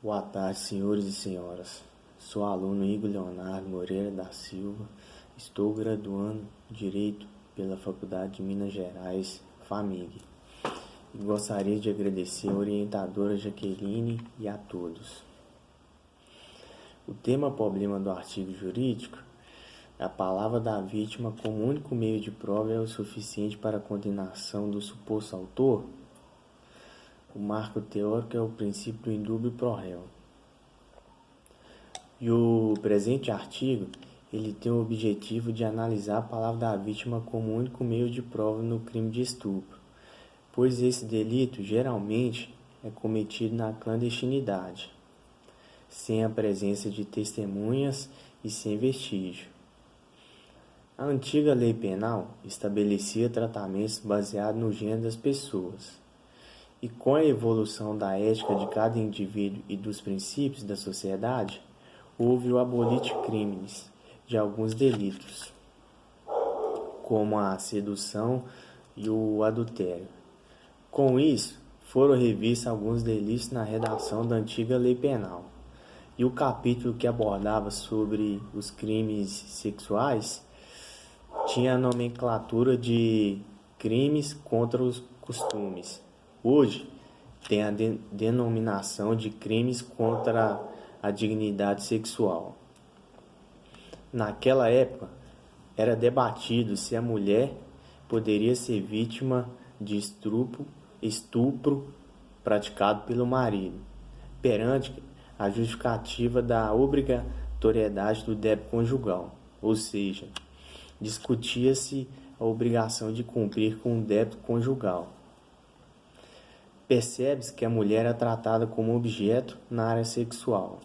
Boa tarde, senhores e senhoras. Sou aluno Igor Leonardo Moreira da Silva. Estou graduando Direito pela Faculdade de Minas Gerais, FAMIG. E gostaria de agradecer a orientadora Jaqueline e a todos. O tema problema do artigo jurídico é a palavra da vítima como único meio de prova é o suficiente para a condenação do suposto autor. O marco teórico é o princípio do indúbio pro réu. E o presente artigo, ele tem o objetivo de analisar a palavra da vítima como único meio de prova no crime de estupro, pois esse delito geralmente é cometido na clandestinidade, sem a presença de testemunhas e sem vestígio. A antiga lei penal estabelecia tratamentos baseados no gênero das pessoas. E com a evolução da ética de cada indivíduo e dos princípios da sociedade, houve o abolite crimes de alguns delitos, como a sedução e o adultério. Com isso, foram revistos alguns delitos na redação da antiga lei penal. E o capítulo que abordava sobre os crimes sexuais tinha a nomenclatura de crimes contra os costumes. Hoje, tem a denominação de crimes contra a dignidade sexual. Naquela época, era debatido se a mulher poderia ser vítima de estupro praticado pelo marido, perante a justificativa da obrigatoriedade do débito conjugal, ou seja, discutia-se a obrigação de cumprir com o débito conjugal. Percebe-se que a mulher é tratada como objeto na área sexual.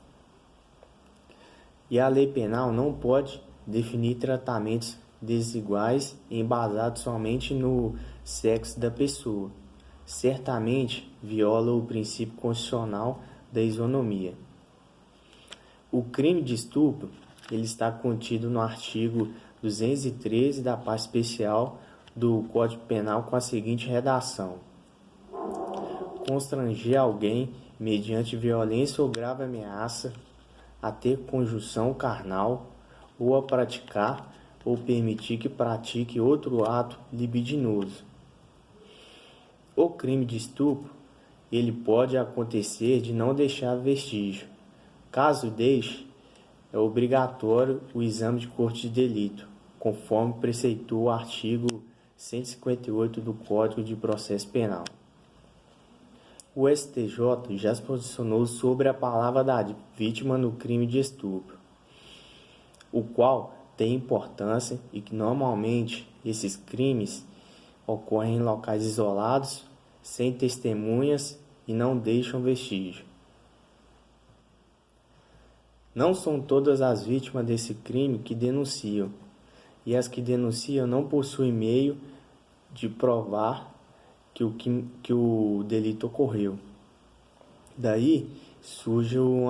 E a lei penal não pode definir tratamentos desiguais embasados somente no sexo da pessoa. Certamente viola o princípio constitucional da isonomia. O crime de estupro ele está contido no artigo 213 da parte especial do Código Penal com a seguinte redação: constranger alguém mediante violência ou grave ameaça a ter conjunção carnal ou a praticar ou permitir que pratique outro ato libidinoso. O crime de estupro, ele pode acontecer de não deixar vestígio. Caso deixe, é obrigatório o exame de corpo de delito, conforme preceitou o artigo 158 do Código de Processo Penal. O STJ já se posicionou sobre a palavra da vítima no crime de estupro, o qual tem importância e que normalmente esses crimes ocorrem em locais isolados, sem testemunhas e não deixam vestígio. Não são todas as vítimas desse crime que denunciam, e as que denunciam não possuem meio de provar que o delito ocorreu. Daí surge o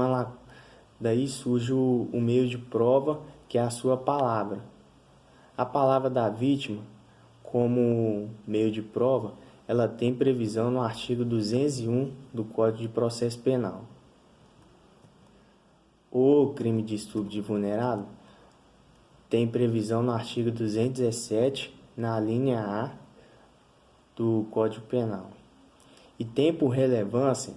meio de prova, que é a sua palavra. A palavra da vítima, como meio de prova, ela tem previsão no artigo 201 do Código de Processo Penal. O crime de estupro de vulnerável tem previsão no artigo 217, na linha A do Código Penal, e tem por relevância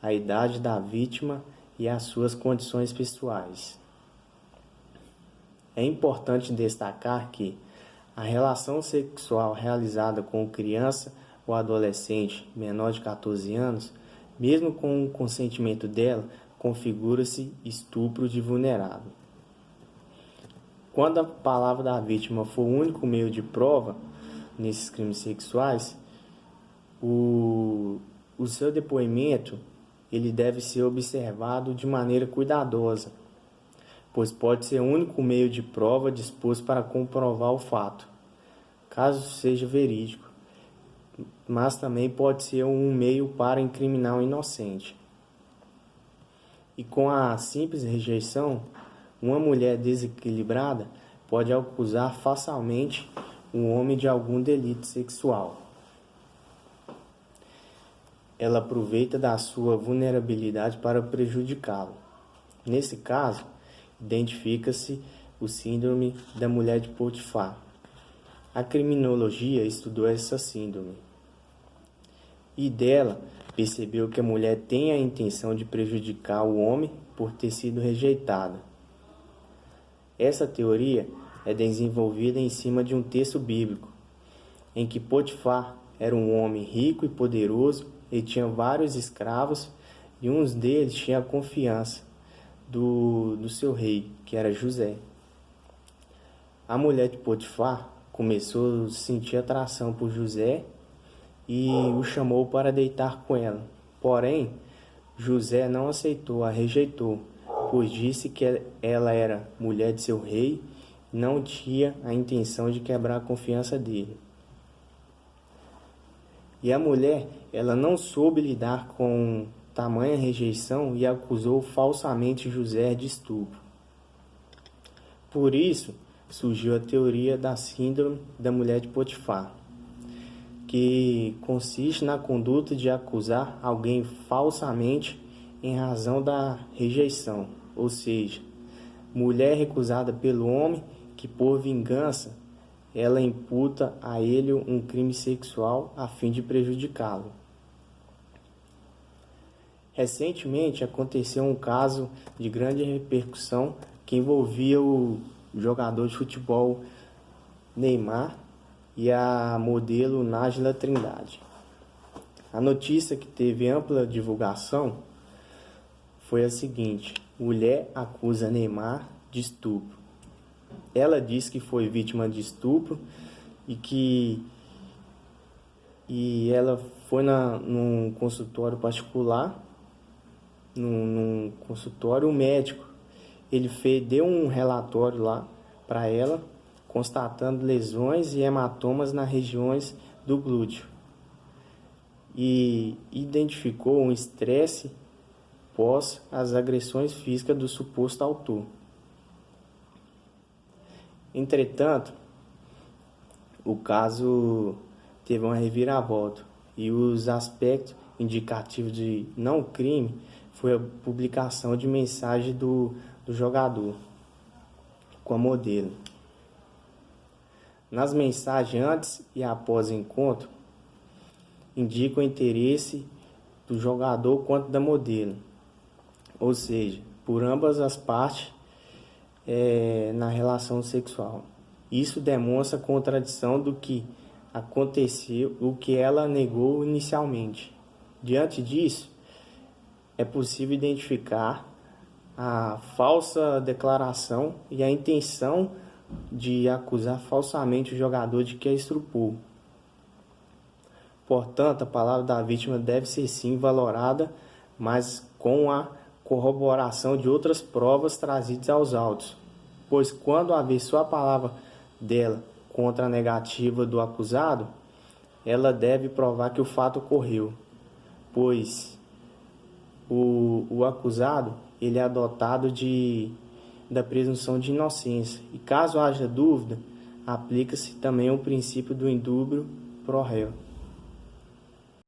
a idade da vítima e as suas condições pessoais. É importante destacar que a relação sexual realizada com criança ou adolescente menor de 14 anos, mesmo com o consentimento dela, configura-se estupro de vulnerável. Quando a palavra da vítima for o único meio de prova nesses crimes sexuais, o seu depoimento ele deve ser observado de maneira cuidadosa, pois pode ser o único meio de prova disposto para comprovar o fato, caso seja verídico, mas também pode ser um meio para incriminar o inocente. E com a simples rejeição, uma mulher desequilibrada pode acusar facilmente um homem de algum delito sexual. ela aproveita da sua vulnerabilidade para prejudicá-lo. Nesse caso, identifica-se o síndrome da mulher de Potifar. A criminologia estudou essa síndrome e dela percebeu que a mulher tem a intenção de prejudicar o homem por ter sido rejeitada. Essa teoria é desenvolvida em cima de um texto bíblico, em que Potifar era um homem rico e poderoso e tinha vários escravos, e um deles tinha a confiança do seu rei, que era José. A mulher de Potifar começou a sentir atração por José e o chamou para deitar com ela. Porém, José não aceitou, a rejeitou, pois disse que ela era mulher de seu rei e não tinha a intenção de quebrar a confiança dele. E a mulher, ela não soube lidar com tamanha rejeição e acusou falsamente José de estupro. Por isso, surgiu a teoria da síndrome da mulher de Potifar, que consiste na conduta de acusar alguém falsamente em razão da rejeição, ou seja, mulher recusada pelo homem que por vingança ela imputa a ele um crime sexual a fim de prejudicá-lo. Recentemente aconteceu um caso de grande repercussão que envolvia o jogador de futebol Neymar e a modelo Nájila Trindade. A notícia que teve ampla divulgação foi a seguinte: mulher acusa Neymar de estupro. Ela diz que foi vítima de estupro e ela foi num consultório particular, num consultório médico. Ele deu um relatório lá para ela, constatando lesões e hematomas nas regiões do glúteo. E identificou um estresse pós as agressões físicas do suposto autor. Entretanto, o caso teve uma reviravolta e os aspectos indicativos de não crime foi a publicação de mensagem do jogador com a modelo. Nas mensagens antes e após o encontro, indicam o interesse do jogador quanto da modelo, ou seja, por ambas as partes na relação sexual. Isso demonstra a contradição do que aconteceu, o que ela negou inicialmente. Diante disso, é possível identificar a falsa declaração e a intenção de acusar falsamente o jogador de que a estuprou. Portanto, a palavra da vítima deve ser sim valorada, mas com a corroboração de outras provas trazidas aos autos, pois quando haver só a palavra dela contra a negativa do acusado, ela deve provar que o fato ocorreu, pois o acusado ele é dotado da presunção de inocência, e caso haja dúvida, aplica-se também o princípio do indúbio pro réu.